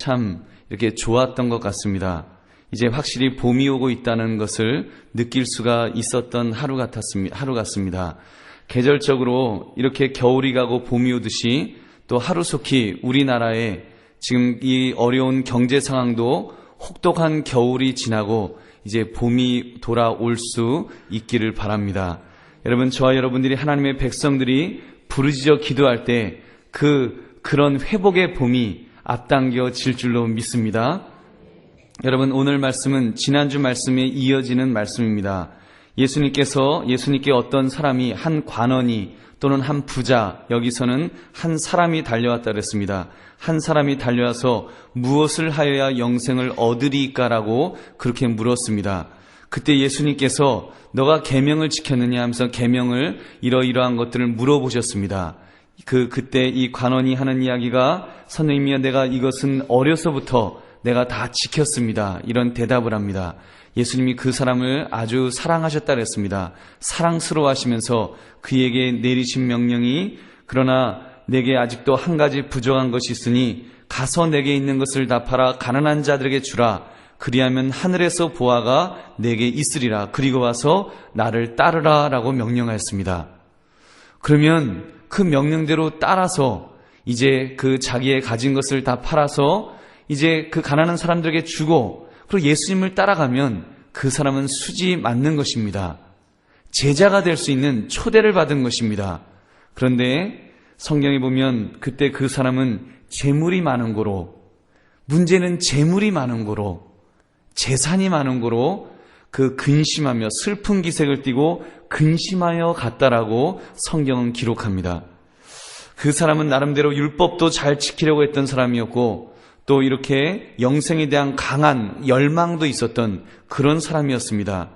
참 이렇게 좋았던 것 같습니다. 이제 확실히 봄이 오고 있다는 것을 느낄 수가 있었던 하루 같습니다. 계절적으로 이렇게 겨울이 가고 봄이 오듯이 또 하루속히 우리나라에 지금 이 어려운 경제 상황도 혹독한 겨울이 지나고 이제 봄이 돌아올 수 있기를 바랍니다. 여러분, 저와 여러분들이 하나님의 백성들이 부르짖어 기도할 때 그런 회복의 봄이 앞당겨질 줄로 믿습니다. 여러분, 오늘 말씀은 지난주 말씀에 이어지는 말씀입니다. 예수님께 어떤 사람이, 한 관원이 또는 한 부자, 여기서는 한 사람이 달려왔다 그랬습니다. 한 사람이 달려와서 무엇을 하여야 영생을 얻으리까라고 그렇게 물었습니다. 그때 예수님께서 너가 계명을 지켰느냐 하면서 계명을 이러이러한 것들을 물어보셨습니다. 그때 이 관원이 하는 이야기가 선생님이여 내가 이것은 어려서부터 내가 다 지켰습니다. 이런 대답을 합니다. 예수님이 그 사람을 아주 사랑하셨다 그랬습니다. 사랑스러워하시면서 그에게 내리신 명령이 그러나 내게 아직도 한 가지 부족한 것이 있으니 가서 내게 있는 것을 다 팔아 가난한 자들에게 주라. 그리하면 하늘에서 보화가 내게 있으리라. 그리고 와서 나를 따르라 라고 명령하였습니다. 그러면 그 명령대로 따라서 이제 그 자기의 가진 것을 다 팔아서 이제 그 가난한 사람들에게 주고 그리고 예수님을 따라가면 그 사람은 수지 맞는 것입니다. 제자가 될 수 있는 초대를 받은 것입니다. 그런데 성경에 보면 그때 그 사람은 재물이 많은 거로, 문제는 재물이 많은 거로, 재산이 많은 거로 그 근심하며 슬픈 기색을 띠고 근심하여 갔다라고 성경은 기록합니다. 그 사람은 나름대로 율법도 잘 지키려고 했던 사람이었고 또 이렇게 영생에 대한 강한 열망도 있었던 그런 사람이었습니다.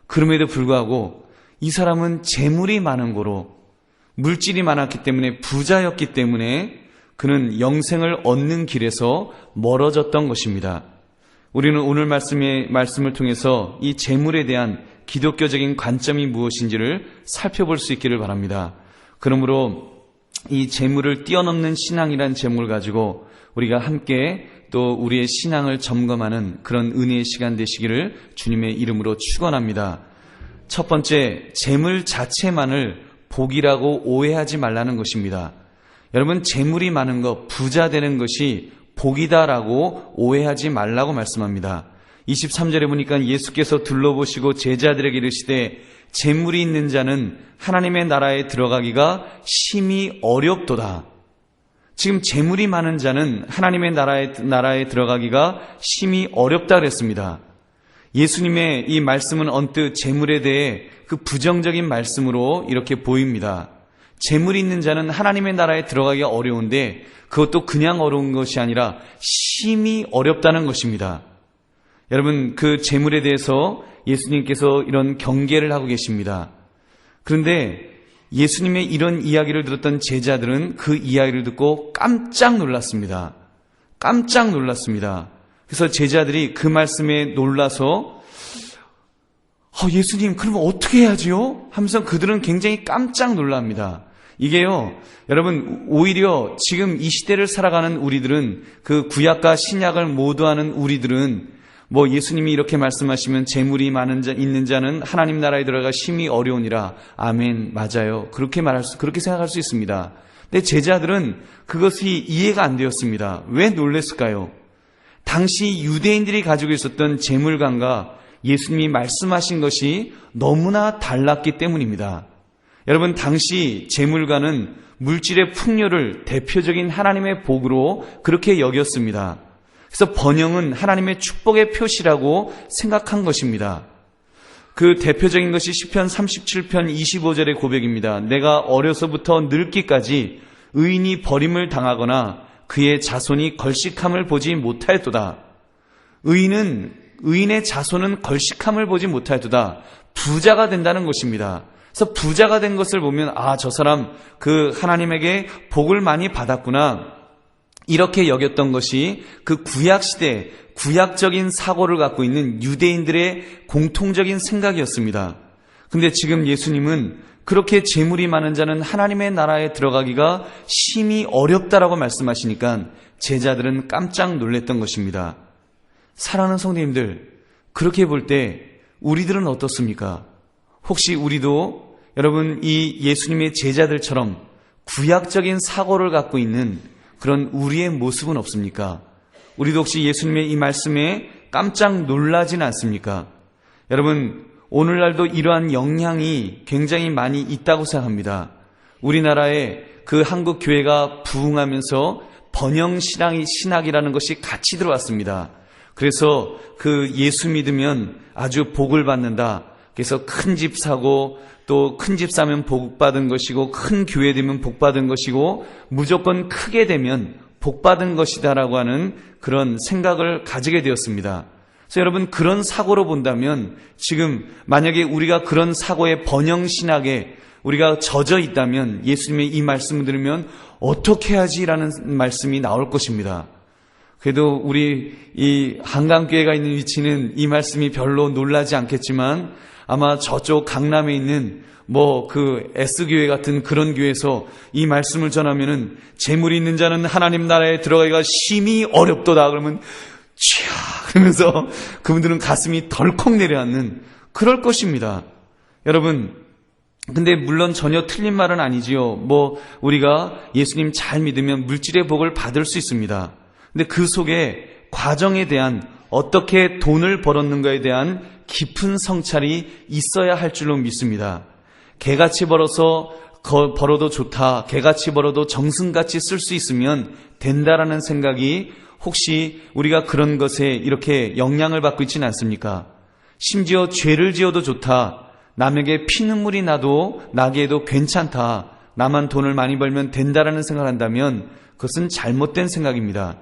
그럼에도 불구하고 이 사람은 재물이 많은 거로, 물질이 많았기 때문에, 부자였기 때문에 그는 영생을 얻는 길에서 멀어졌던 것입니다. 우리는 오늘 말씀을 통해서 이 재물에 대한 기독교적인 관점이 무엇인지를 살펴볼 수 있기를 바랍니다. 그러므로 이 재물을 뛰어넘는 신앙이란 제목을 가지고 우리가 함께 또 우리의 신앙을 점검하는 그런 은혜의 시간 되시기를 주님의 이름으로 축원합니다. 첫 번째, 재물 자체만을 복이라고 오해하지 말라는 것입니다. 여러분, 재물이 많은 것, 부자 되는 것이 복이다라고 오해하지 말라고 말씀합니다. 23절에 보니까 예수께서 둘러보시고 제자들에게 이르시되 재물이 있는 자는 하나님의 나라에 들어가기가 심히 어렵도다. 지금 재물이 많은 자는 하나님의 나라에 들어가기가 심히 어렵다 그랬습니다. 예수님의 이 말씀은 언뜻 재물에 대해 그 부정적인 말씀으로 이렇게 보입니다. 재물이 있는 자는 하나님의 나라에 들어가기가 어려운데 그것도 그냥 어려운 것이 아니라 심히 어렵다는 것입니다. 여러분, 그 재물에 대해서 예수님께서 이런 경계를 하고 계십니다. 그런데 예수님의 이런 이야기를 들었던 제자들은 그 이야기를 듣고 깜짝 놀랐습니다. 깜짝 놀랐습니다. 그래서 제자들이 그 말씀에 놀라서 예수님, 그러면 어떻게 해야지요? 하면서 그들은 굉장히 깜짝 놀랍니다. 이게요, 여러분, 오히려 지금 이 시대를 살아가는 우리들은, 그 구약과 신약을 모두 아는 우리들은 예수님이 이렇게 말씀하시면 재물이 있는 자는 하나님 나라에 들어가 심히 어려우니라. 아멘, 맞아요. 그렇게 생각할 수 있습니다. 근데 제자들은 그것이 이해가 안 되었습니다. 왜 놀랬을까요? 당시 유대인들이 가지고 있었던 재물관과 예수님이 말씀하신 것이 너무나 달랐기 때문입니다. 여러분, 당시 재물관은 물질의 풍요를 대표적인 하나님의 복으로 그렇게 여겼습니다. 그래서 번영은 하나님의 축복의 표시라고 생각한 것입니다. 그 대표적인 것이 시편 37편 25절의 고백입니다. 내가 어려서부터 늙기까지 의인이 버림을 당하거나 그의 자손이 걸식함을 보지 못하였도다. 의인의 자손은 걸식함을 보지 못하였도다. 부자가 된다는 것입니다. 그래서 부자가 된 것을 보면 저 사람 그 하나님에게 복을 많이 받았구나, 이렇게 여겼던 것이 그 구약시대 구약적인 사고를 갖고 있는 유대인들의 공통적인 생각이었습니다. 근데 지금 예수님은 그렇게 재물이 많은 자는 하나님의 나라에 들어가기가 심히 어렵다라고 말씀하시니까 제자들은 깜짝 놀랐던 것입니다. 사랑하는 성도님들, 그렇게 볼 때 우리들은 어떻습니까? 혹시 우리도 여러분 이 예수님의 제자들처럼 구약적인 사고를 갖고 있는 그런 우리의 모습은 없습니까? 우리도 혹시 예수님의 이 말씀에 깜짝 놀라진 않습니까? 여러분, 오늘날도 이러한 영향이 굉장히 많이 있다고 생각합니다. 우리나라에 그 한국 교회가 부흥하면서 번영 신학이라는 것이 같이 들어왔습니다. 그래서 그 예수 믿으면 아주 복을 받는다. 그래서 큰 집 사고 또 큰 집 사면 복 받은 것이고 큰 교회 되면 복 받은 것이고 무조건 크게 되면 복 받은 것이다라고 하는 그런 생각을 가지게 되었습니다. 그래서 여러분, 그런 사고로 본다면 지금 만약에 우리가 그런 사고의 번영 신학에 우리가 젖어 있다면 예수님의 이 말씀을 들으면 어떻게 해야지라는 말씀이 나올 것입니다. 그래도 우리 이 한강교회가 있는 위치는 이 말씀이 별로 놀라지 않겠지만 아마 저쪽 강남에 있는 그 S교회 같은 그런 교회에서 이 말씀을 전하면은 재물이 있는 자는 하나님 나라에 들어가기가 심히 어렵도다 그러면 촤 그러면서 그분들은 가슴이 덜컥 내려앉는 그럴 것입니다. 여러분, 근데 물론 전혀 틀린 말은 아니지요. 우리가 예수님 잘 믿으면 물질의 복을 받을 수 있습니다. 근데 그 속에 과정에 대한 어떻게 돈을 벌었는가에 대한 깊은 성찰이 있어야 할 줄로 믿습니다. 개같이 벌어도 좋다. 개같이 벌어도 정승같이 쓸 수 있으면 된다라는 생각이 혹시 우리가 그런 것에 이렇게 영향을 받고 있지는 않습니까? 심지어 죄를 지어도 좋다. 남에게 피눈물이 나게 해도 괜찮다. 나만 돈을 많이 벌면 된다라는 생각을 한다면 그것은 잘못된 생각입니다.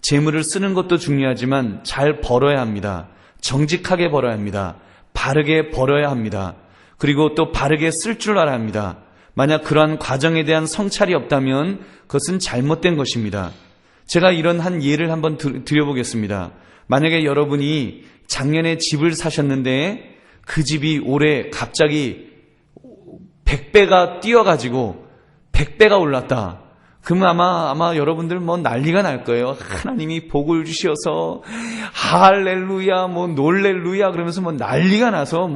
재물을 쓰는 것도 중요하지만 잘 벌어야 합니다. 정직하게 벌어야 합니다. 바르게 벌어야 합니다. 그리고 또 바르게 쓸 줄 알아야 합니다. 만약 그러한 과정에 대한 성찰이 없다면 그것은 잘못된 것입니다. 제가 이런 한 예를 한번 드려보겠습니다. 만약에 여러분이 작년에 집을 사셨는데 그 집이 올해 갑자기 100배가 뛰어가지고 100배가 올랐다. 그러면 아마 여러분들 난리가 날 거예요. 하나님이 복을 주셔서 할렐루야, 놀렐루야 그러면서 난리가 나서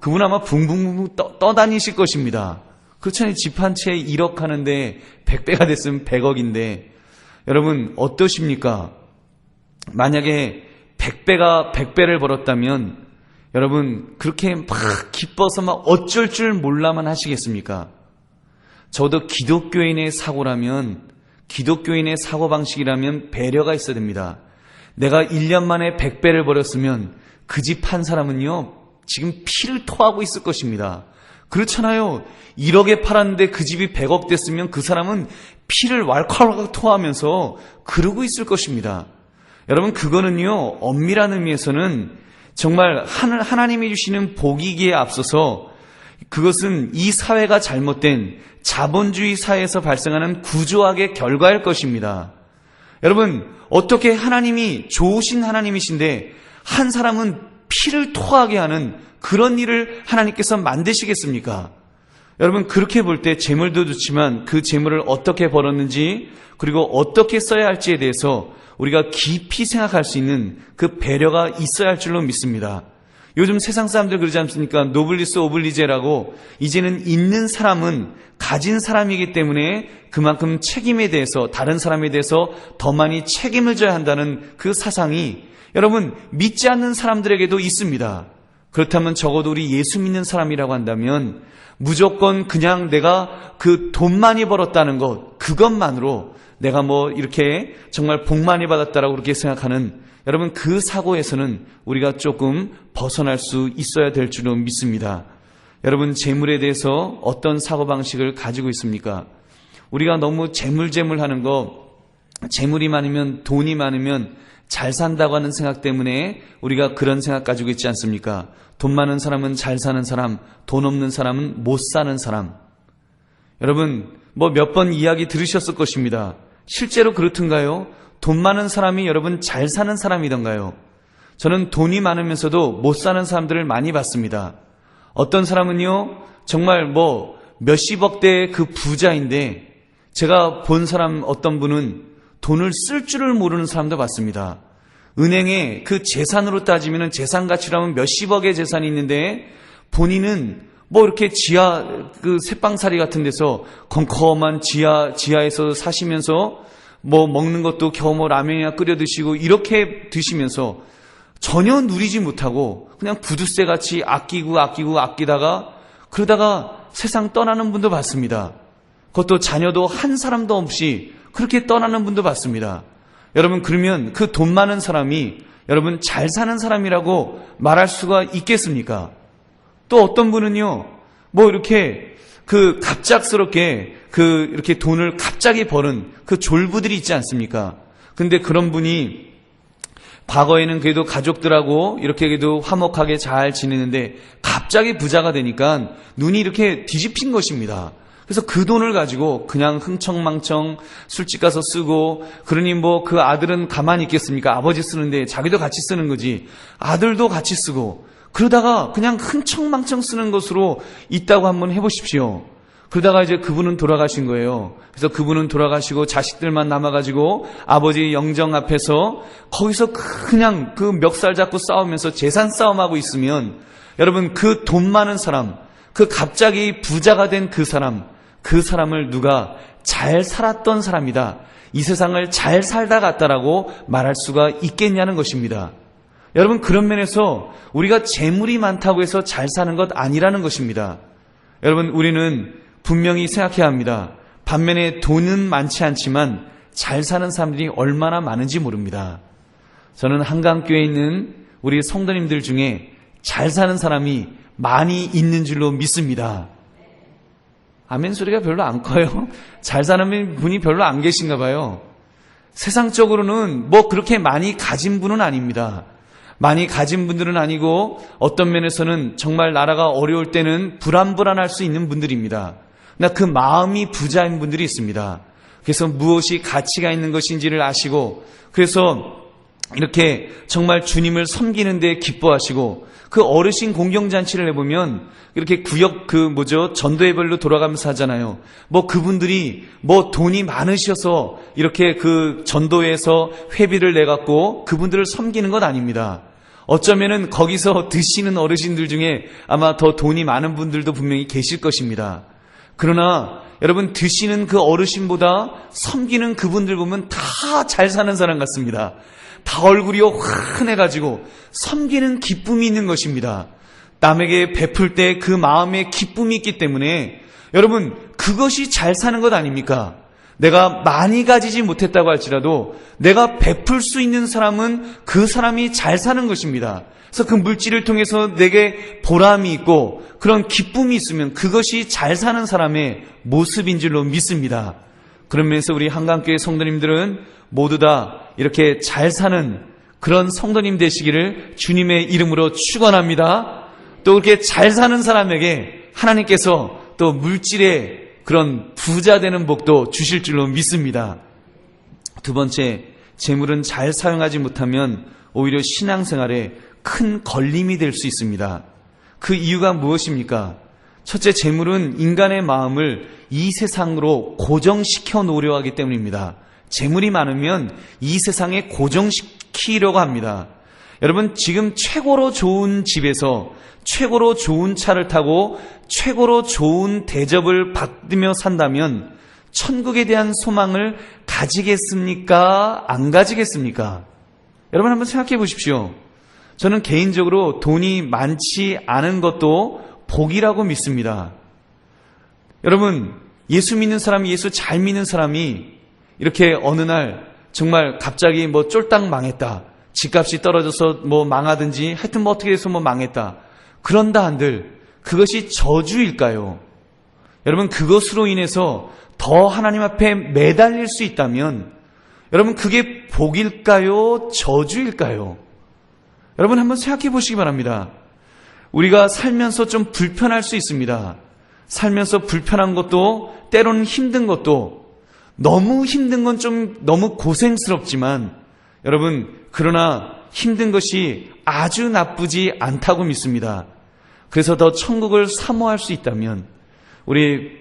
그분 아마 붕붕붕 떠다니실 것입니다. 그렇잖아요. 집 한 채 1억 하는데 100배가 됐으면 100억인데 여러분 어떠십니까? 만약에 100배를 벌었다면 여러분 그렇게 막 기뻐서 어쩔 줄 몰라만 하시겠습니까? 저도 기독교인의 사고방식이라면 배려가 있어야 됩니다. 내가 1년 만에 100배를 벌였으면 그 집 한 사람은요 지금 피를 토하고 있을 것입니다. 그렇잖아요. 1억에 팔았는데 그 집이 100억 됐으면 그 사람은 피를 왈칵왈칵 토하면서 그러고 있을 것입니다. 여러분, 그거는요 엄밀한 의미에서는 정말 하나님이 주시는 복이기에 앞서서 그것은 이 사회가 잘못된 자본주의 사회에서 발생하는 구조학의 결과일 것입니다. 여러분, 어떻게 하나님이 좋으신 하나님이신데 한 사람은 피를 토하게 하는 그런 일을 하나님께서 만드시겠습니까? 여러분, 그렇게 볼 때 재물도 좋지만 그 재물을 어떻게 벌었는지 그리고 어떻게 써야 할지에 대해서 우리가 깊이 생각할 수 있는 그 배려가 있어야 할 줄로 믿습니다. 요즘 세상 사람들 그러지 않습니까? 노블리스 오블리제라고 이제는 있는 사람은 가진 사람이기 때문에 그만큼 책임에 대해서 다른 사람에 대해서 더 많이 책임을 져야 한다는 그 사상이 여러분 믿지 않는 사람들에게도 있습니다. 그렇다면 적어도 우리 예수 믿는 사람이라고 한다면 무조건 그냥 내가 그 돈 많이 벌었다는 것 그것만으로 내가 이렇게 정말 복 많이 받았다라고 그렇게 생각하는 여러분 그 사고에서는 우리가 조금 벗어날 수 있어야 될 줄로 믿습니다. 여러분, 재물에 대해서 어떤 사고방식을 가지고 있습니까? 우리가 너무 재물하는 거, 재물이 많으면 돈이 많으면 잘 산다고 하는 생각 때문에 우리가 그런 생각 가지고 있지 않습니까? 돈 많은 사람은 잘 사는 사람, 돈 없는 사람은 못 사는 사람. 여러분, 몇 번 이야기 들으셨을 것입니다. 실제로 그렇던가요? 돈 많은 사람이 여러분 잘 사는 사람이던가요? 저는 돈이 많으면서도 못 사는 사람들을 많이 봤습니다. 어떤 사람은요 정말 몇십억대의 그 부자인데 제가 본 사람 어떤 분은 돈을 쓸 줄을 모르는 사람도 봤습니다. 은행에 그 재산으로 따지면 재산 가치라면 몇십억의 재산이 있는데 본인은 뭐 이렇게 그 새빵살이 같은 데서 컴컴한 지하에서 사시면서 뭐 먹는 것도 겨우 뭐 라면이나 끓여 드시고 이렇게 드시면서 전혀 누리지 못하고 그냥 부두세 같이 아끼다가 그러다가 세상 떠나는 분도 봤습니다. 그것도 자녀도 한 사람도 없이 그렇게 떠나는 분도 봤습니다. 여러분, 그러면 그 돈 많은 사람이 여러분 잘 사는 사람이라고 말할 수가 있겠습니까? 또 어떤 분은요, 뭐 이렇게 그 갑작스럽게 이렇게 돈을 갑자기 버는 그 졸부들이 있지 않습니까? 근데 그런 분이 과거에는 그래도 가족들하고 이렇게 그래도 화목하게 잘 지내는데 갑자기 부자가 되니까 눈이 이렇게 뒤집힌 것입니다. 그래서 그 돈을 가지고 그냥 흥청망청 술집 가서 쓰고, 그러니 뭐 그 아들은 가만히 있겠습니까? 아버지 쓰는데 자기도 같이 쓰는 거지. 아들도 같이 쓰고 그러다가 그냥 흥청망청 쓰는 것으로 있다고 한번 해보십시오. 그러다가 이제 그분은 돌아가신 거예요. 그래서 그분은 돌아가시고 자식들만 남아가지고 아버지 영정 앞에서 거기서 그냥 그 멱살 잡고 싸우면서 재산 싸움하고 있으면, 여러분, 그 돈 많은 사람, 그 갑자기 부자가 된 그 사람을 누가 잘 살았던 사람이다, 이 세상을 잘 살다 갔다라고 말할 수가 있겠냐는 것입니다. 여러분, 그런 면에서 우리가 재물이 많다고 해서 잘 사는 것 아니라는 것입니다. 여러분, 우리는 분명히 생각해야 합니다. 반면에 돈은 많지 않지만 잘 사는 사람들이 얼마나 많은지 모릅니다. 저는 한강교회에 있는 우리 성도님들 중에 잘 사는 사람이 많이 있는 줄로 믿습니다. 아멘 소리가 별로 안 커요. 잘 사는 분이 별로 안 계신가 봐요. 세상적으로는 뭐 그렇게 많이 가진 분은 아닙니다. 많이 가진 분들은 아니고 어떤 면에서는 정말 나라가 어려울 때는 불안할 수 있는 분들입니다. 그러나 그 마음이 부자인 분들이 있습니다. 그래서 무엇이 가치가 있는 것인지를 아시고, 그래서 이렇게 정말 주님을 섬기는 데 기뻐하시고, 그 어르신 공경잔치를 해보면 이렇게 구역 전도회별로 돌아가면서 하잖아요. 뭐 그분들이 뭐 돈이 많으셔서 이렇게 그 전도회에서 회비를 내갖고 그분들을 섬기는 것 아닙니다. 어쩌면은 거기서 드시는 어르신들 중에 아마 더 돈이 많은 분들도 분명히 계실 것입니다. 그러나 여러분, 드시는 그 어르신보다 섬기는 그분들 보면 다 잘 사는 사람 같습니다. 다 얼굴이 환해가지고 섬기는 기쁨이 있는 것입니다. 남에게 베풀 때 그 마음에 기쁨이 있기 때문에 여러분, 그것이 잘 사는 것 아닙니까? 내가 많이 가지지 못했다고 할지라도 내가 베풀 수 있는 사람은 그 사람이 잘 사는 것입니다. 그래서 그 물질을 통해서 내게 보람이 있고 그런 기쁨이 있으면 그것이 잘 사는 사람의 모습인 줄로 믿습니다. 그런 면에서 우리 한강교회 성도님들은 모두 다 이렇게 잘 사는 그런 성도님 되시기를 주님의 이름으로 축원합니다. 또 그렇게 잘 사는 사람에게 하나님께서 또 물질의 그런 부자 되는 복도 주실 줄로 믿습니다. 두 번째, 재물은 잘 사용하지 못하면 오히려 신앙생활에 큰 걸림이 될 수 있습니다. 그 이유가 무엇입니까? 첫째, 재물은 인간의 마음을 이 세상으로 고정시켜 놓으려 하기 때문입니다. 재물이 많으면 이 세상에 고정시키려고 합니다. 여러분, 지금 최고로 좋은 집에서 최고로 좋은 차를 타고 최고로 좋은 대접을 받으며 산다면 천국에 대한 소망을 가지겠습니까? 안 가지겠습니까? 여러분, 한번 생각해 보십시오. 저는 개인적으로 돈이 많지 않은 것도 복이라고 믿습니다. 여러분, 예수 믿는 사람이, 예수 잘 믿는 사람이 이렇게 어느 날 정말 갑자기 뭐 쫄딱 망했다, 집값이 떨어져서 뭐 망하든지 하여튼 뭐 어떻게 해서 뭐 망했다, 그런다 한들 그것이 저주일까요? 여러분, 그것으로 인해서 더 하나님 앞에 매달릴 수 있다면 여러분, 그게 복일까요? 저주일까요? 여러분, 한번 생각해 보시기 바랍니다. 우리가 살면서 좀 불편할 수 있습니다. 살면서 불편한 것도, 때로는 힘든 것도, 너무 힘든 건 좀 너무 고생스럽지만 여러분, 그러나 힘든 것이 아주 나쁘지 않다고 믿습니다. 그래서 더 천국을 사모할 수 있다면, 우리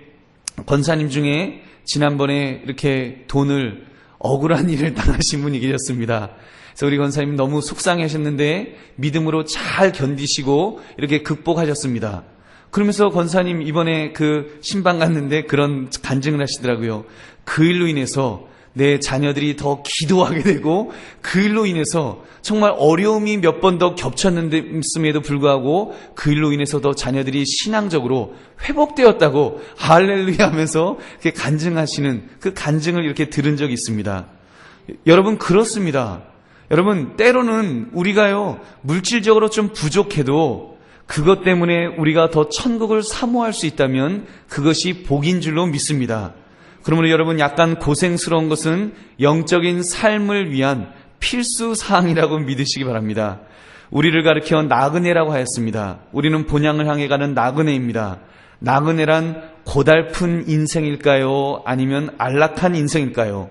권사님 중에 지난번에 이렇게 돈을 억울한 일을 당하신 분이 계셨습니다. 그래서 우리 권사님 너무 속상해 하셨는데 믿음으로 잘 견디시고 이렇게 극복하셨습니다. 그러면서 권사님 이번에 그 신방 갔는데 그런 간증을 하시더라고요. 그 일로 인해서 내 자녀들이 더 기도하게 되고 그 일로 인해서 정말 어려움이 몇 번 더 겹쳤는데도 불구하고 그 일로 인해서 더 자녀들이 신앙적으로 회복되었다고 할렐루야 하면서 이렇게 간증하시는 그 간증을 이렇게 들은 적이 있습니다. 여러분 그렇습니다. 여러분 때로는 우리가요 물질적으로 좀 부족해도 그것 때문에 우리가 더 천국을 사모할 수 있다면 그것이 복인 줄로 믿습니다. 그러므로 여러분 약간 고생스러운 것은 영적인 삶을 위한 필수 사항이라고 믿으시기 바랍니다. 우리를 가리켜 나그네라고 하였습니다. 우리는 본향을 향해 가는 나그네입니다. 나그네란 고달픈 인생일까요? 아니면 안락한 인생일까요?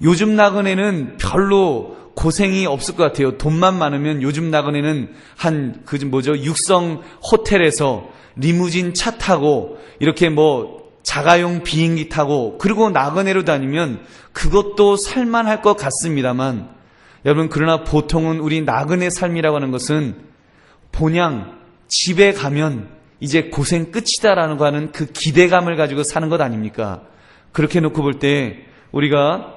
요즘 나그네는 별로 고생이 없을 것 같아요. 돈만 많으면 요즘 나그네는 육성 호텔에서 리무진 차 타고 이렇게 자가용 비행기 타고 그리고 나그네로 다니면 그것도 살만할 것 같습니다만 여러분 그러나 보통은 우리 나그네 삶이라고 하는 것은 본향 집에 가면 이제 고생 끝이다라는 거 하는 그 기대감을 가지고 사는 것 아닙니까? 그렇게 놓고 볼 때 우리가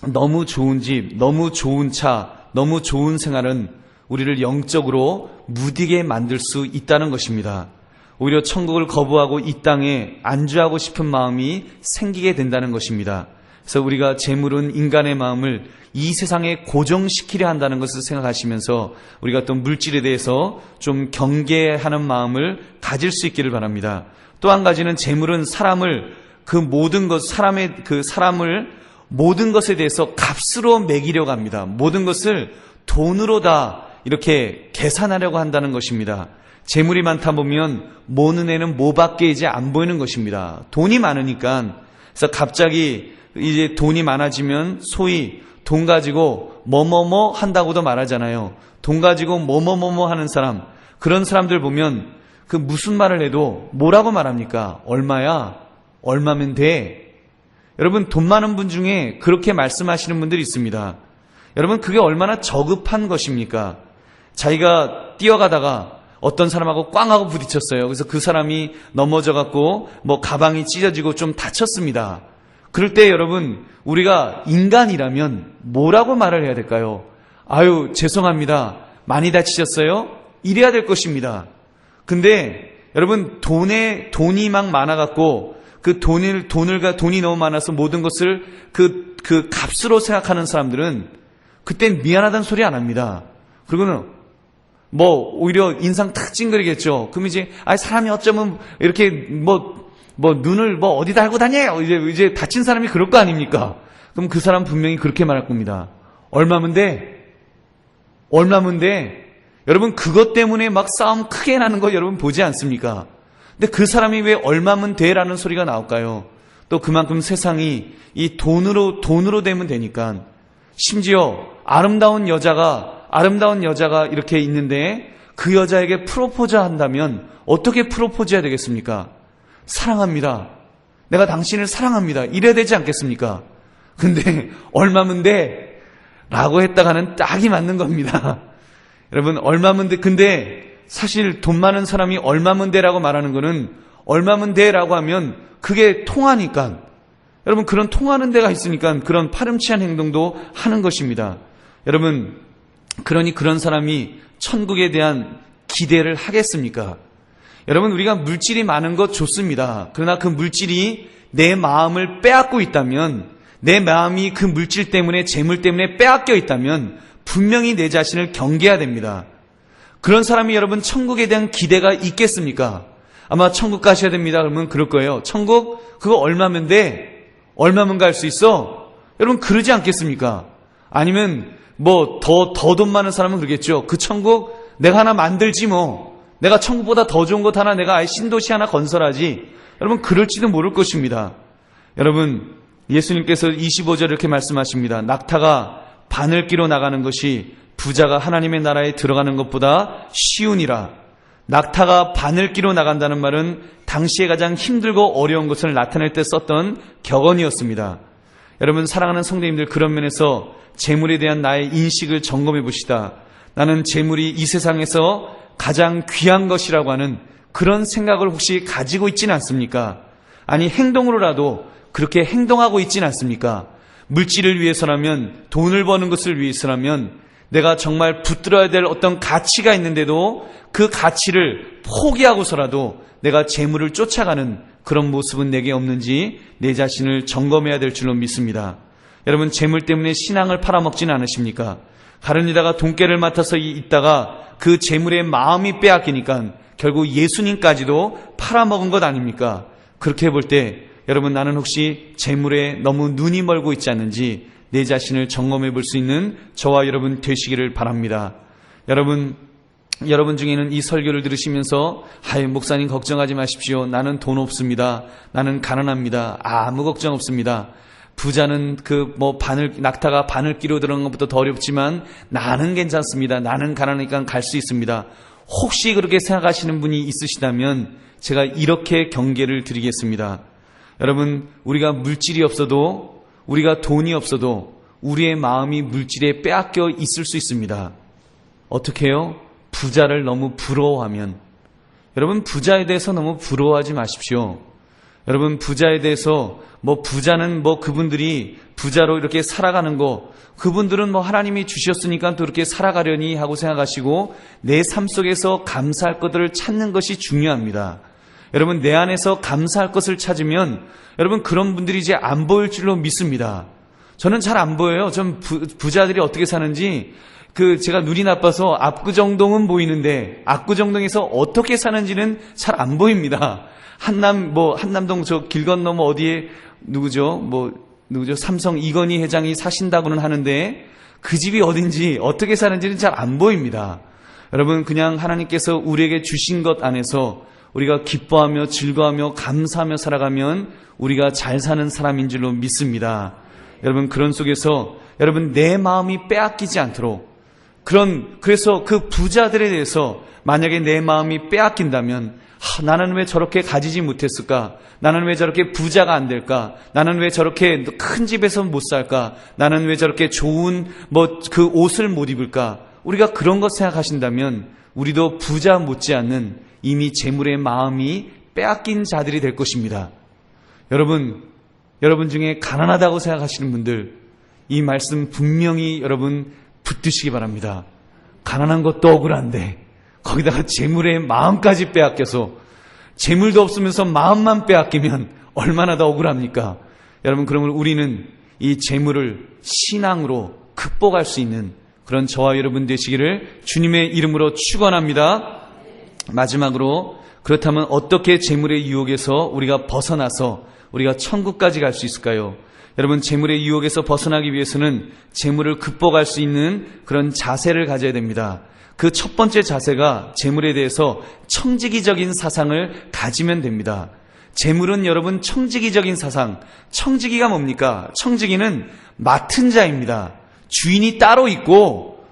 너무 좋은 집, 너무 좋은 차, 너무 좋은 생활은 우리를 영적으로 무디게 만들 수 있다는 것입니다. 오히려 천국을 거부하고 이 땅에 안주하고 싶은 마음이 생기게 된다는 것입니다. 그래서 우리가 재물은 인간의 마음을 이 세상에 고정시키려 한다는 것을 생각하시면서 우리가 또 물질에 대해서 좀 경계하는 마음을 가질 수 있기를 바랍니다. 또 한 가지는 재물은 사람을 모든 것에 대해서 값으로 매기려고 합니다. 모든 것을 돈으로 다 이렇게 계산하려고 한다는 것입니다. 재물이 많다 보면 모 눈에는 뭐밖에 이제 안 보이는 것입니다. 돈이 많으니까. 그래서 갑자기 이제 돈이 많아지면 소위 돈 가지고 뭐뭐뭐 한다고도 말하잖아요. 돈 가지고 뭐뭐뭐뭐 하는 사람, 그런 사람들 보면 그 무슨 말을 해도 뭐라고 말합니까? 얼마야? 얼마면 돼? 여러분 돈 많은 분 중에 그렇게 말씀하시는 분들이 있습니다. 여러분 그게 얼마나 저급한 것입니까? 자기가 뛰어가다가 어떤 사람하고 꽝 하고 부딪혔어요. 그래서 그 사람이 넘어져갖고 가방이 찢어지고 좀 다쳤습니다. 그럴 때 여러분 우리가 인간이라면 뭐라고 말을 해야 될까요? 아유 죄송합니다. 많이 다치셨어요? 이래야 될 것입니다. 근데 여러분 돈이 막 많아갖고 그 돈이 너무 많아서 모든 것을 그 값으로 생각하는 사람들은 그땐 미안하다는 소리 안 합니다. 그리고는 오히려 인상 탁 찡그리겠죠. 그럼 이제, 사람이 어쩌면 이렇게 눈을 어디다 달고 다녀요? 이제 다친 사람이 그럴 거 아닙니까? 그럼 그 사람 분명히 그렇게 말할 겁니다. 얼마면 돼? 여러분, 그것 때문에 막 싸움 크게 나는 거 여러분 보지 않습니까? 근데 그 사람이 왜 얼마면 돼? 라는 소리가 나올까요? 또 그만큼 세상이 이 돈으로 되면 되니까. 심지어 아름다운 여자가 이렇게 있는데 그 여자에게 프로포즈 한다면 어떻게 프로포즈 해야 되겠습니까? 사랑합니다. 내가 당신을 사랑합니다. 이래야 되지 않겠습니까? 근데 얼마면 돼? 라고 했다가는 딱이 맞는 겁니다. 여러분 얼마면 돼? 근데 사실 돈 많은 사람이 얼마면 돼라고 말하는 거는 얼마면 돼라고 하면 그게 통하니까 여러분 그런 통하는 데가 있으니까 그런 파렴치한 행동도 하는 것입니다. 여러분 그러니 그런 사람이 천국에 대한 기대를 하겠습니까? 여러분 우리가 물질이 많은 것 좋습니다. 그러나 그 물질이 내 마음을 빼앗고 있다면 내 마음이 그 물질 때문에 재물 때문에 빼앗겨 있다면 분명히 내 자신을 경계해야 됩니다. 그런 사람이 여러분 천국에 대한 기대가 있겠습니까? 아마 천국 가셔야 됩니다. 그러면 그럴 거예요. 천국 그거 얼마면 돼? 얼마면 갈 수 있어? 여러분 그러지 않겠습니까? 아니면 더 돈 많은 사람은 그러겠죠. 그 천국 내가 하나 만들지 내가 천국보다 더 좋은 것 하나 내가 아예 신도시 하나 건설하지. 여러분 그럴지도 모를 것입니다. 여러분 예수님께서 25절 이렇게 말씀하십니다. 낙타가 바늘기로 나가는 것이 부자가 하나님의 나라에 들어가는 것보다 쉬우니라. 낙타가 바늘기로 나간다는 말은 당시에 가장 힘들고 어려운 것을 나타낼 때 썼던 격언이었습니다. 여러분 사랑하는 성도님들, 그런 면에서 재물에 대한 나의 인식을 점검해 보시다. 나는 재물이 이 세상에서 가장 귀한 것이라고 하는 그런 생각을 혹시 가지고 있지는 않습니까? 아니, 행동으로라도 그렇게 행동하고 있지는 않습니까? 물질을 위해서라면, 돈을 버는 것을 위해서라면 내가 정말 붙들어야 될 어떤 가치가 있는데도 그 가치를 포기하고서라도 내가 재물을 쫓아가는 그런 모습은 내게 없는지 내 자신을 점검해야 될 줄로 믿습니다. 여러분, 재물 때문에 신앙을 팔아먹지는 않으십니까? 다른 데다가 돈깨를 맡아서 있다가 그 재물의 마음이 빼앗기니까 결국 예수님까지도 팔아먹은 것 아닙니까? 그렇게 볼 때 여러분, 나는 혹시 재물에 너무 눈이 멀고 있지 않는지 내 자신을 점검해 볼 수 있는 저와 여러분 되시기를 바랍니다. 여러분 중에는 이 설교를 들으시면서 목사님 걱정하지 마십시오. 나는 돈 없습니다. 나는 가난합니다. 아무 걱정 없습니다. 부자는 낙타가 바늘 끼로 들어간 것부터 더 어렵지만 나는 괜찮습니다. 나는 가난하니까 갈 수 있습니다. 혹시 그렇게 생각하시는 분이 있으시다면 제가 이렇게 경계를 드리겠습니다. 여러분, 우리가 물질이 없어도, 우리가 돈이 없어도 우리의 마음이 물질에 빼앗겨 있을 수 있습니다. 어떻게 해요? 부자를 너무 부러워하면. 여러분, 부자에 대해서 너무 부러워하지 마십시오. 여러분, 부자에 대해서 부자는 그분들이 부자로 이렇게 살아가는 거, 그분들은 하나님이 주셨으니까 또 이렇게 살아가려니 하고 생각하시고 내 삶 속에서 감사할 것들을 찾는 것이 중요합니다. 여러분, 내 안에서 감사할 것을 찾으면 여러분, 그런 분들이 이제 안 보일 줄로 믿습니다. 저는 잘 안 보여요. 전 부자들이 어떻게 사는지 제가 눈이 나빠서 압구정동은 보이는데 압구정동에서 어떻게 사는지는 잘 안 보입니다. 한남동 길 건너 어디에 누구죠? 삼성 이건희 회장이 사신다고는 하는데 그 집이 어딘지 어떻게 사는지는 잘 안 보입니다. 여러분, 그냥 하나님께서 우리에게 주신 것 안에서 우리가 기뻐하며 즐거워하며 감사하며 살아가면 우리가 잘 사는 사람인 줄로 믿습니다. 여러분, 그런 속에서 여러분 내 마음이 빼앗기지 않도록, 그래서 그 부자들에 대해서 만약에 내 마음이 빼앗긴다면 나는 왜 저렇게 가지지 못했을까? 나는 왜 저렇게 부자가 안 될까? 나는 왜 저렇게 큰 집에서 못 살까? 나는 왜 저렇게 좋은 그 옷을 못 입을까? 우리가 그런 것 생각하신다면 우리도 부자 못지않는 이미 재물의 마음이 빼앗긴 자들이 될 것입니다. 여러분 중에 가난하다고 생각하시는 분들, 이 말씀 분명히 여러분 붙드시기 바랍니다. 가난한 것도 억울한데 거기다가 재물의 마음까지 빼앗겨서, 재물도 없으면서 마음만 빼앗기면 얼마나 더 억울합니까? 여러분, 그러면 우리는 이 재물을 신앙으로 극복할 수 있는 그런 저와 여러분 되시기를 주님의 이름으로 축원합니다. 마지막으로, 그렇다면 어떻게 재물의 유혹에서 우리가 벗어나서 우리가 천국까지 갈 수 있을까요? 여러분, 재물의 유혹에서 벗어나기 위해서는 재물을 극복할 수 있는 그런 자세를 가져야 됩니다. 그 첫 번째 자세가 재물에 대해서 청지기적인 사상을 가지면 됩니다. 재물은 여러분 청지기적인 사상, 청지기가 뭡니까? 청지기는 맡은 자입니다. 주인이 따로 있고,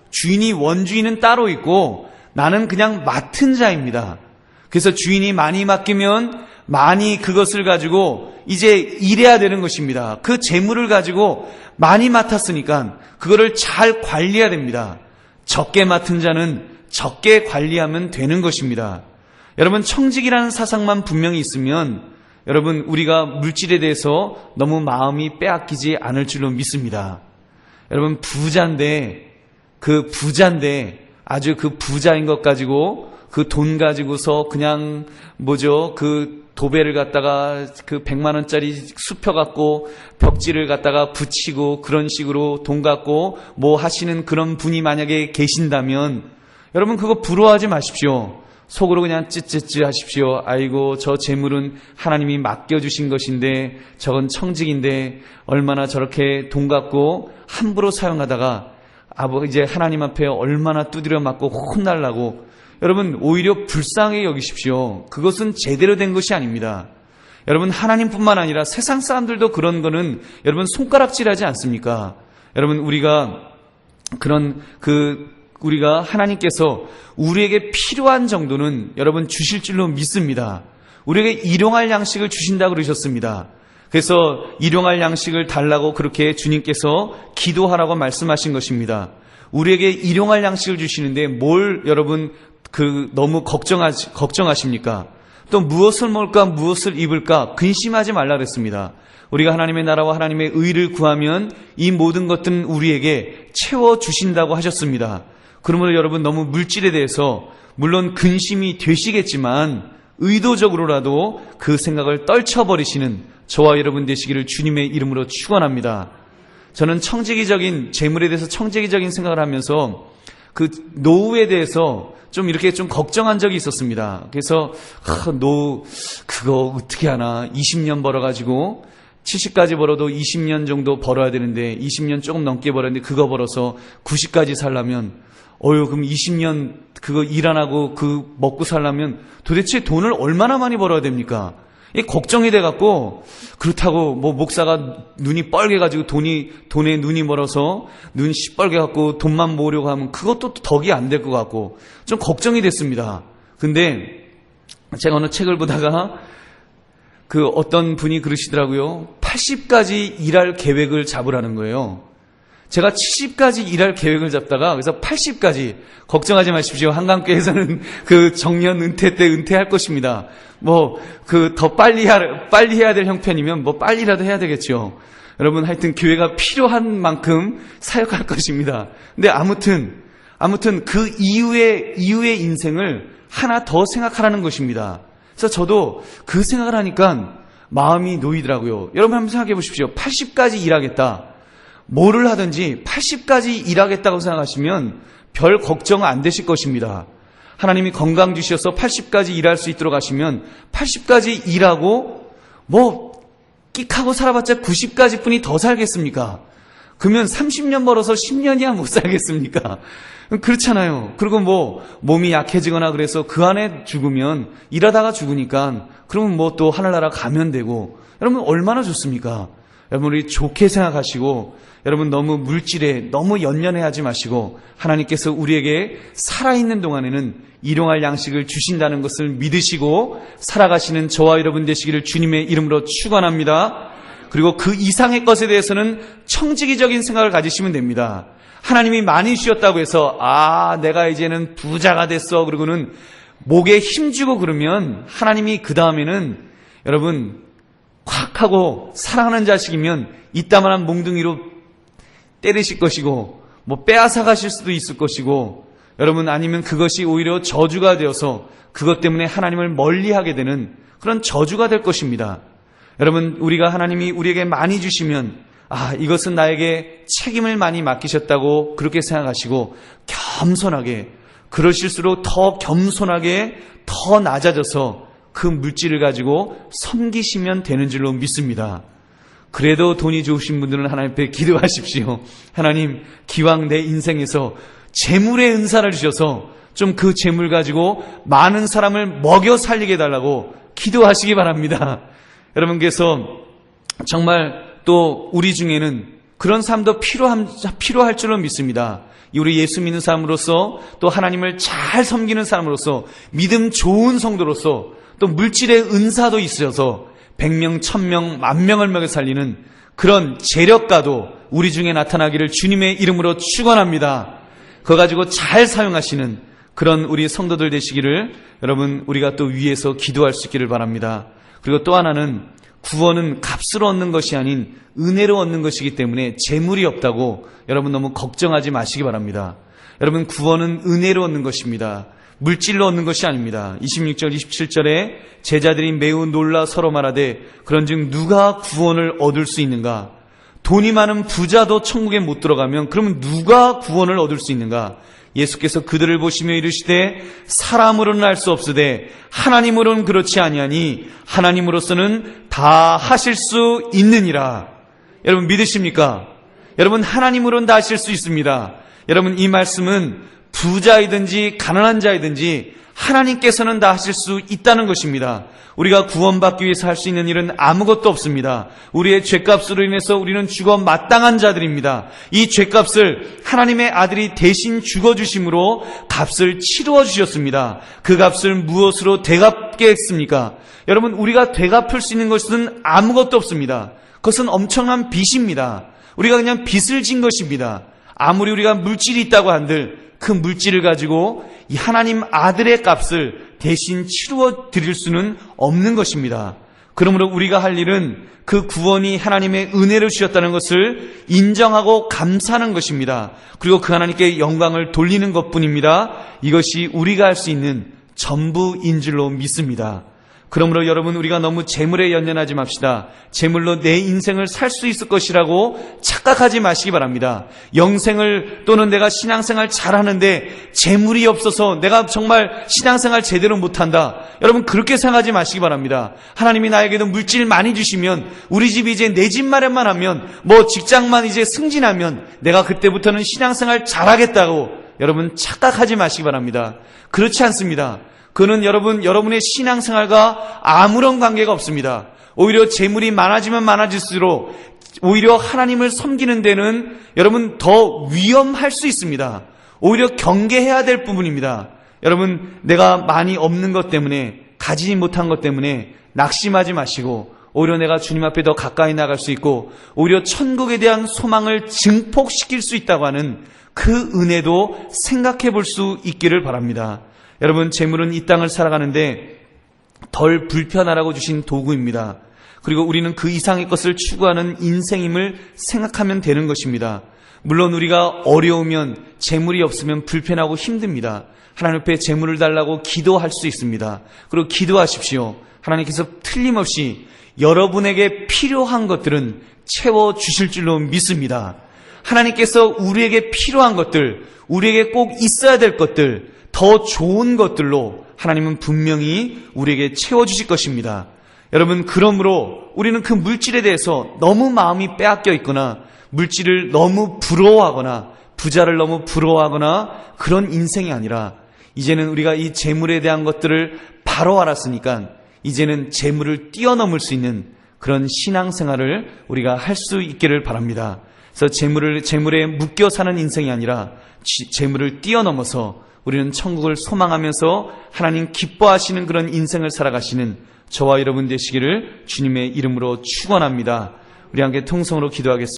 원주인은 따로 있고, 나는 그냥 맡은 자입니다. 그래서 주인이 많이 맡기면 많이 그것을 가지고 이제 일해야 되는 것입니다. 그 재물을 가지고 많이 맡았으니까 그거를 잘 관리해야 됩니다. 적게 맡은 자는 적게 관리하면 되는 것입니다. 여러분, 청직이라는 사상만 분명히 있으면 여러분, 우리가 물질에 대해서 너무 마음이 빼앗기지 않을 줄로 믿습니다. 여러분, 부자인데 아주 그 부자인 것 가지고 그 돈 가지고서 그냥 그 도배를 갖다가 그 100만 원짜리 수표 갖고 벽지를 갖다가 붙이고 그런 식으로 돈 갖고 하시는 그런 분이 만약에 계신다면 여러분, 그거 부러워하지 마십시오. 속으로 그냥 찌찌찌 하십시오. 아이고, 저 재물은 하나님이 맡겨주신 것인데 저건 청직인데 얼마나 저렇게 돈 갖고 함부로 사용하다가 이제 하나님 앞에 얼마나 두드려 맞고 혼날라고. 여러분, 오히려 불쌍히 여기십시오. 그것은 제대로 된 것이 아닙니다. 여러분, 하나님뿐만 아니라 세상 사람들도 그런 거는 여러분 손가락질하지 않습니까? 여러분, 우리가 하나님께서 우리에게 필요한 정도는 여러분 주실 줄로 믿습니다. 우리에게 일용할 양식을 주신다고 그러셨습니다. 그래서 일용할 양식을 달라고 그렇게 주님께서 기도하라고 말씀하신 것입니다. 우리에게 일용할 양식을 주시는데 뭘 여러분 너무 걱정하십니까? 또 무엇을 먹을까 무엇을 입을까 근심하지 말라 그랬습니다. 우리가 하나님의 나라와 하나님의 의를 구하면 이 모든 것들은 우리에게 채워주신다고 하셨습니다. 그러므로 여러분 너무 물질에 대해서 물론 근심이 되시겠지만 의도적으로라도 그 생각을 떨쳐버리시는 저와 여러분 되시기를 주님의 이름으로 축원합니다. 저는 청지기적인 재물에 대해서 청지기적인 생각을 하면서 그 노후에 대해서 좀 이렇게 좀 걱정한 적이 있었습니다. 그래서 노후 그거 어떻게 하나 20년 벌어가지고 70까지 벌어도 20년 정도 벌어야 되는데 20년 조금 넘게 벌었는데 그거 벌어서 90까지 살려면 그럼 20년 그거 일 안 하고 그 먹고 살려면 도대체 돈을 얼마나 많이 벌어야 됩니까? 걱정이 돼갖고 그렇다고 목사가 눈이 뻘개가지고 돈에 눈이 멀어서 눈이 시뻘개갖고 돈만 모으려고 하면 그것도 덕이 안 될 것 같고 좀 걱정이 됐습니다. 근데 제가 어느 책을 보다가 어떤 분이 그러시더라고요. 80까지 일할 계획을 잡으라는 거예요. 제가 70까지 일할 계획을 잡다가 그래서 80까지 걱정하지 마십시오. 한강교회에서는 정년 은퇴 때 은퇴할 것입니다. 더 빨리 해야 될 형편이면 빨리라도 해야 되겠죠. 여러분 하여튼 교회가 필요한 만큼 사역할 것입니다. 근데 아무튼 그 이후의 인생을 하나 더 생각하라는 것입니다. 그래서 저도 그 생각을 하니까 마음이 놓이더라고요. 여러분 한번 생각해 보십시오. 80까지 일하겠다. 뭐를 하든지 80까지 일하겠다고 생각하시면 별 걱정 안 되실 것입니다. 하나님이 건강 주셔서 80까지 일할 수 있도록 하시면 80까지 일하고 끽하고 살아봤자 90까지 뿐이 더 살겠습니까? 그러면 30년 벌어서 10년이야 못 살겠습니까? 그렇잖아요. 그리고 몸이 약해지거나 그래서 그 안에 죽으면 일하다가 죽으니까 그러면 또 하늘나라 가면 되고 여러분 얼마나 좋습니까? 여러분 우리 좋게 생각하시고 여러분 너무 물질에 너무 연연해하지 마시고 하나님께서 우리에게 살아있는 동안에는 일용할 양식을 주신다는 것을 믿으시고 살아가시는 저와 여러분 되시기를 주님의 이름으로 축원합니다. 그리고 그 이상의 것에 대해서는 청지기적인 생각을 가지시면 됩니다. 하나님이 많이 주셨다고 해서 내가 이제는 부자가 됐어 그러고는 목에 힘주고 그러면 하나님이 그 다음에는 여러분 콱 하고 사랑하는 자식이면 이따만한 몽둥이로 때리실 것이고 빼앗아 가실 수도 있을 것이고 여러분 아니면 그것이 오히려 저주가 되어서 그것 때문에 하나님을 멀리하게 되는 그런 저주가 될 것입니다. 여러분 우리가 하나님이 우리에게 많이 주시면 이것은 나에게 책임을 많이 맡기셨다고 그렇게 생각하시고 겸손하게 그러실수록 더 겸손하게 더 낮아져서 그 물질을 가지고 섬기시면 되는 줄로 믿습니다. 그래도 돈이 좋으신 분들은 하나님 앞에 기도하십시오. 하나님 기왕 내 인생에서 재물의 은사를 주셔서 좀 그 재물 가지고 많은 사람을 먹여 살리게 해달라고 기도하시기 바랍니다. 여러분께서 정말 또 우리 중에는 그런 삶도 필요할 줄로 믿습니다. 우리 예수 믿는 사람으로서 또 하나님을 잘 섬기는 사람으로서 믿음 좋은 성도로서 또 물질의 은사도 있어서 100명, 1000명, 10,000명을 먹여 살리는 그런 재력가도 우리 중에 나타나기를 주님의 이름으로 축원합니다. 그거 가지고 잘 사용하시는 그런 우리 성도들 되시기를 여러분 우리가 또 위에서 기도할 수 있기를 바랍니다. 그리고 또 하나는 구원은 값으로 얻는 것이 아닌 은혜로 얻는 것이기 때문에 재물이 없다고 여러분 너무 걱정하지 마시기 바랍니다. 여러분 구원은 은혜로 얻는 것입니다. 물질로 얻는 것이 아닙니다. 26절 27절에 제자들이 매우 놀라 서로 말하되 그런즉 누가 구원을 얻을 수 있는가? 돈이 많은 부자도 천국에 못 들어가면 그러면 누가 구원을 얻을 수 있는가? 예수께서 그들을 보시며 이르시되 사람으로는 할 수 없으되 하나님으로는 그렇지 아니하니 하나님으로서는 다 하실 수 있느니라. 여러분 믿으십니까? 여러분 하나님으로는 다 하실 수 있습니다. 여러분 이 말씀은 부자이든지 가난한 자이든지 하나님께서는 다 하실 수 있다는 것입니다. 우리가 구원받기 위해서 할 수 있는 일은 아무것도 없습니다. 우리의 죄값으로 인해서 우리는 죽어 마땅한 자들입니다. 이 죄값을 하나님의 아들이 대신 죽어주심으로 값을 치루어 주셨습니다. 그 값을 무엇으로 되갚게 했습니까? 여러분, 우리가 되갚을 수 있는 것은 아무것도 없습니다. 그것은 엄청난 빚입니다. 우리가 그냥 빚을 진 것입니다. 아무리 우리가 물질이 있다고 한들 그 물질을 가지고 이 하나님 아들의 값을 대신 치루어 드릴 수는 없는 것입니다. 그러므로 우리가 할 일은 그 구원이 하나님의 은혜를 주셨다는 것을 인정하고 감사하는 것입니다. 그리고 그 하나님께 영광을 돌리는 것뿐입니다. 이것이 우리가 할 수 있는 전부인 줄로 믿습니다. 그러므로 여러분, 우리가 너무 재물에 연연하지 맙시다. 재물로 내 인생을 살 수 있을 것이라고 착각하지 마시기 바랍니다. 영생을 또는 내가 신앙생활 잘하는데 재물이 없어서 내가 정말 신앙생활 제대로 못한다. 여러분, 그렇게 생각하지 마시기 바랍니다. 하나님이 나에게도 물질 많이 주시면, 우리 집이 이제 내 집 마련만 하면, 직장만 이제 승진하면 내가 그때부터는 신앙생활 잘하겠다고 여러분 착각하지 마시기 바랍니다. 그렇지 않습니다. 그는 여러분의 신앙생활과 아무런 관계가 없습니다. 오히려 재물이 많아지면 많아질수록 오히려 하나님을 섬기는 데는 여러분 더 위험할 수 있습니다. 오히려 경계해야 될 부분입니다. 여러분, 내가 많이 없는 것 때문에, 가지지 못한 것 때문에 낙심하지 마시고 오히려 내가 주님 앞에 더 가까이 나갈 수 있고 오히려 천국에 대한 소망을 증폭시킬 수 있다고 하는 그 은혜도 생각해 볼 수 있기를 바랍니다. 여러분, 재물은 이 땅을 살아가는데 덜 불편하라고 주신 도구입니다. 그리고 우리는 그 이상의 것을 추구하는 인생임을 생각하면 되는 것입니다. 물론 우리가 어려우면, 재물이 없으면 불편하고 힘듭니다. 하나님 앞에 재물을 달라고 기도할 수 있습니다. 그리고 기도하십시오. 하나님께서 틀림없이 여러분에게 필요한 것들은 채워주실 줄로 믿습니다. 하나님께서 우리에게 필요한 것들, 우리에게 꼭 있어야 될 것들, 더 좋은 것들로 하나님은 분명히 우리에게 채워주실 것입니다. 여러분, 그러므로 우리는 그 물질에 대해서 너무 마음이 빼앗겨 있거나 물질을 너무 부러워하거나 부자를 너무 부러워하거나 그런 인생이 아니라 이제는 우리가 이 재물에 대한 것들을 바로 알았으니까 이제는 재물을 뛰어넘을 수 있는 그런 신앙생활을 우리가 할 수 있기를 바랍니다. 그래서 재물에 묶여 사는 인생이 아니라 재물을 뛰어넘어서 우리는 천국을 소망하면서 하나님 기뻐하시는 그런 인생을 살아가시는 저와 여러분 되시기를 주님의 이름으로 축원합니다. 우리 함께 통성으로 기도하겠습니다.